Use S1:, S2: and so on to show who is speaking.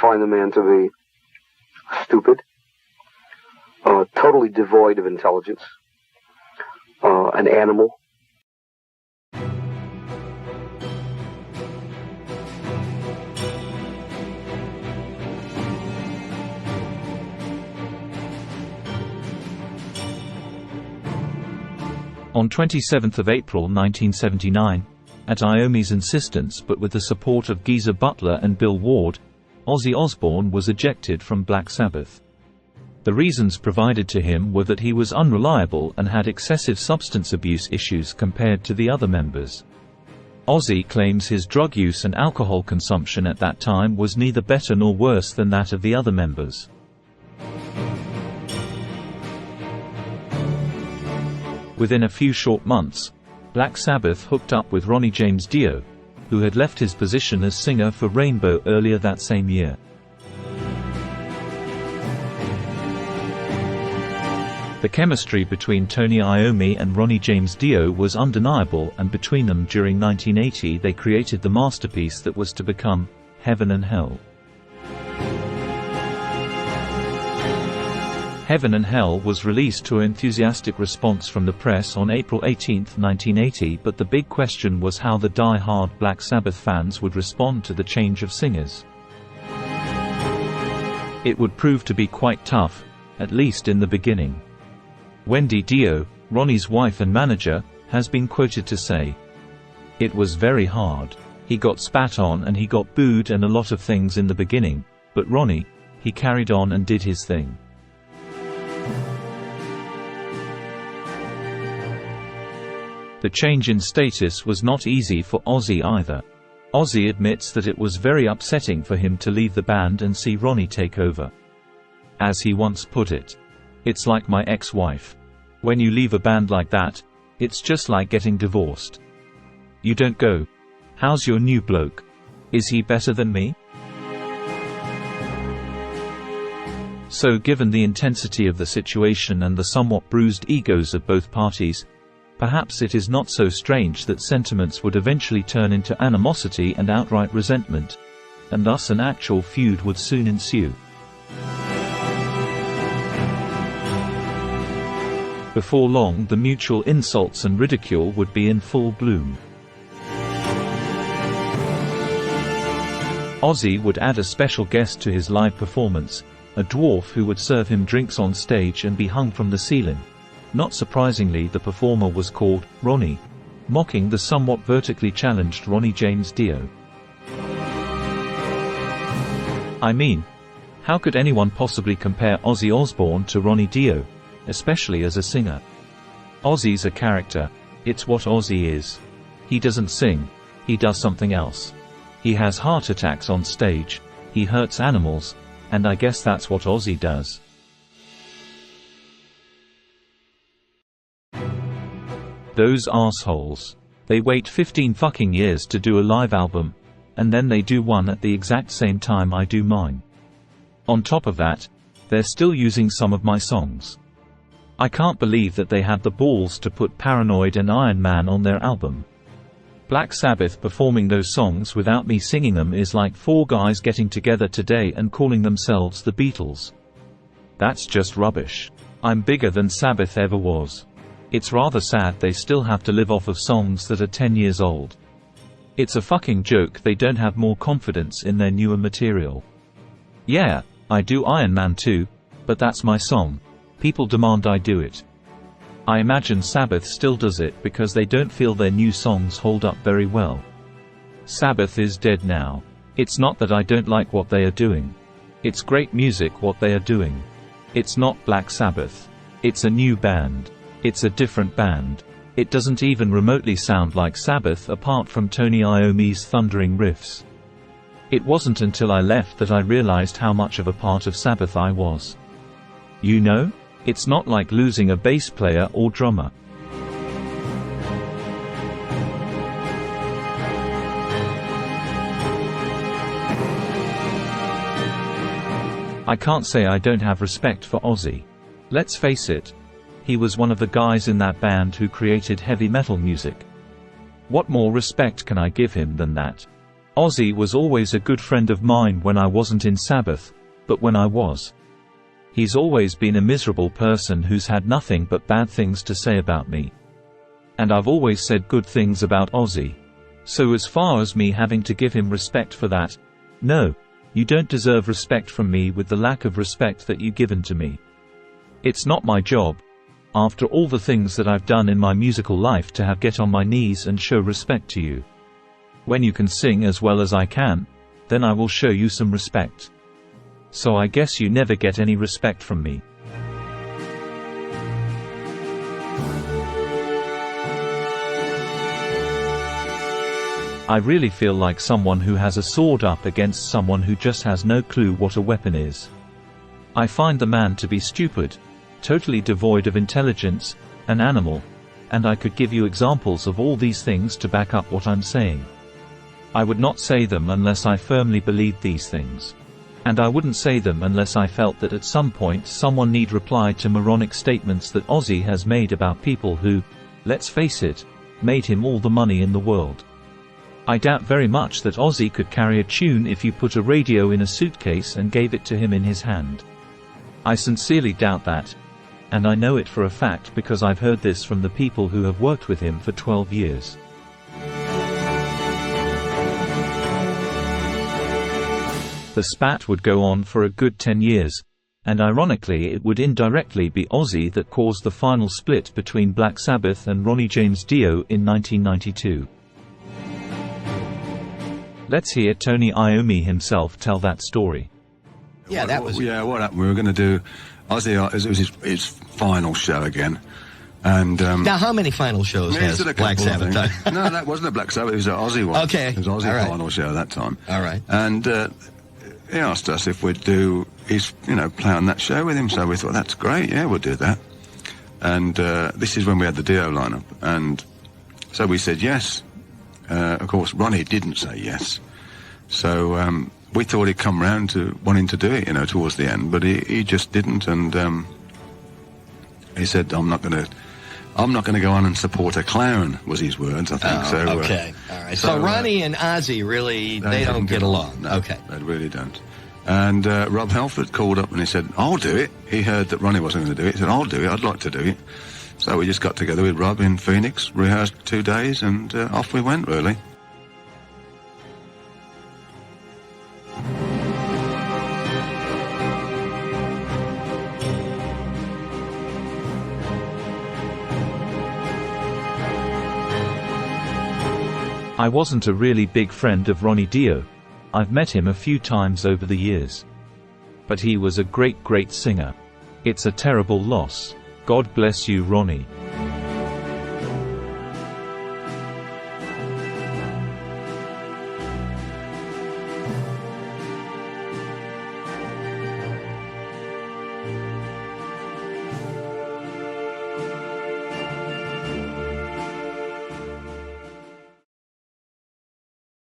S1: find the man to be stupid, totally devoid of intelligence, an animal.
S2: On 27th of April 1979, at Iommi's insistence but with the support of Geezer Butler and Bill Ward, Ozzy Osbourne was ejected from Black Sabbath. The reasons provided to him were that he was unreliable and had excessive substance abuse issues compared to the other members. Ozzy claims his drug use and alcohol consumption at that time was neither better nor worse than that of the other members. Within a few short months, Black Sabbath hooked up with Ronnie James Dio, who had left his position as singer for Rainbow earlier that same year. The chemistry between Tony Iommi and Ronnie James Dio was undeniable, and between them during 1980 they created the masterpiece that was to become Heaven and Hell. Heaven and Hell was released to an enthusiastic response from the press on April 18, 1980, but the big question was how the die-hard Black Sabbath fans would respond to the change of singers. It would prove to be quite tough, at least in the beginning. Wendy Dio, Ronnie's wife and manager, has been quoted to say, "It was very hard. He got spat on and he got booed and a lot of things in the beginning, but Ronnie, he carried on and did his thing." The change in status was not easy for Ozzy either. Ozzy admits that it was very upsetting for him to leave the band and see Ronnie take over. As he once put it, "It's like my ex-wife. When you leave a band like that, it's just like getting divorced. You don't go, 'How's your new bloke? Is he better than me?'" So given the intensity of the situation and the somewhat bruised egos of both parties, perhaps it is not so strange that sentiments would eventually turn into animosity and outright resentment, and thus an actual feud would soon ensue. Before long, the mutual insults and ridicule would be in full bloom. Ozzy would add a special guest to his live performance, a dwarf who would serve him drinks on stage and be hung from the ceiling. Not surprisingly, the performer was called Ronnie, mocking the somewhat vertically challenged Ronnie James Dio. I mean, how could anyone possibly compare Ozzy Osbourne to Ronnie Dio, especially as a singer? Ozzy's a character. It's what Ozzy is. He doesn't sing. He does something else. He has heart attacks on stage. He hurts animals. And I guess that's what Ozzy does. Those assholes. They wait 15 fucking years to do a live album, and then they do one at the exact same time I do mine. On top of that, they're still using some of my songs. I can't believe that they had the balls to put Paranoid and Iron Man on their album. Black Sabbath performing those songs without me singing them is like four guys getting together today and calling themselves the Beatles. That's just rubbish. I'm bigger than Sabbath ever was. It's rather sad they still have to live off of songs that are 10 years old. It's a fucking joke they don't have more confidence in their newer material. Yeah, I do Iron Man too, but that's my song. People demand I do it. I imagine Sabbath still does it because they don't feel their new songs hold up very well. Sabbath is dead now. It's not that I don't like what they are doing. It's great music what they are doing. It's not Black Sabbath. It's a new band. It's a different band. It doesn't even remotely sound like Sabbath apart from Tony Iommi's thundering riffs. It wasn't until I left that I realized how much of a part of Sabbath I was. You know? It's not like losing a bass player or drummer. I can't say I don't have respect for Ozzy. Let's face it. He was one of the guys in that band who created heavy metal music. What more respect can I give him than that? Ozzy was always a good friend of mine when I wasn't in Sabbath, but when I was. He's always been a miserable person who's had nothing but bad things to say about me. And I've always said good things about Ozzy. So as far as me having to give him respect for that, no, you don't deserve respect from me with the lack of respect that you've given to me. It's not my job, after all the things that I've done in my musical life, to have get on my knees and show respect to you. When you can sing as well as I can, then I will show you some respect. So I guess you never get any respect from me. I really feel like someone who has a sword up against someone who just has no clue what a weapon is. I find the man to be stupid, totally devoid of intelligence, an animal, and I could give you examples of all these things to back up what I'm saying. I would not say them unless I firmly believed these things. And I wouldn't say them unless I felt that at some point someone need reply to moronic statements that Ozzy has made about people who, let's face it, made him all the money in the world. I doubt very much that Ozzy could carry a tune if you put a radio in a suitcase and gave it to him in his hand. I sincerely doubt that. And I know it for a fact because I've heard this from the people who have worked with him for 12 years. The spat would go on for a good 10 years, and ironically it would indirectly be Ozzy that caused the final split between Black Sabbath and Ronnie James Dio in 1992. Let's hear Tony Iommi himself tell that story.
S3: Yeah, that was...
S4: Yeah, what happened? We were going to do Ozzy, it was his final show again. And
S3: now, how many final shows has Black Sabbath done?
S4: No, that wasn't a Black Sabbath, it was an Ozzy one.
S3: Okay.
S4: It was Ozzy final show that time.
S3: All right.
S4: And he asked us if we'd do his, play on that show with him, so we thought, that's great, yeah, we'll do that. And this is when we had the Dio lineup, and so we said yes. Of course, Ronnie didn't say yes. So we thought he'd come round to wanting to do it, towards the end, but he just didn't, and he said, I'm not going to go on and support a clown, was his words, I think. So
S3: okay, all right. So Ronnie and Ozzy really, they don't get along.
S4: No,
S3: okay.
S4: They really don't. And Rob Halford called up and he said, I'll do it. He heard that Ronnie wasn't going to do it. He said, I'll do it, I'd like to do it. So we just got together with Rob in Phoenix, rehearsed 2 days, and off we went, really.
S2: I wasn't a really big friend of Ronnie Dio. I've met him a few times over the years. But he was a great singer. It's a terrible loss. God bless you, Ronnie.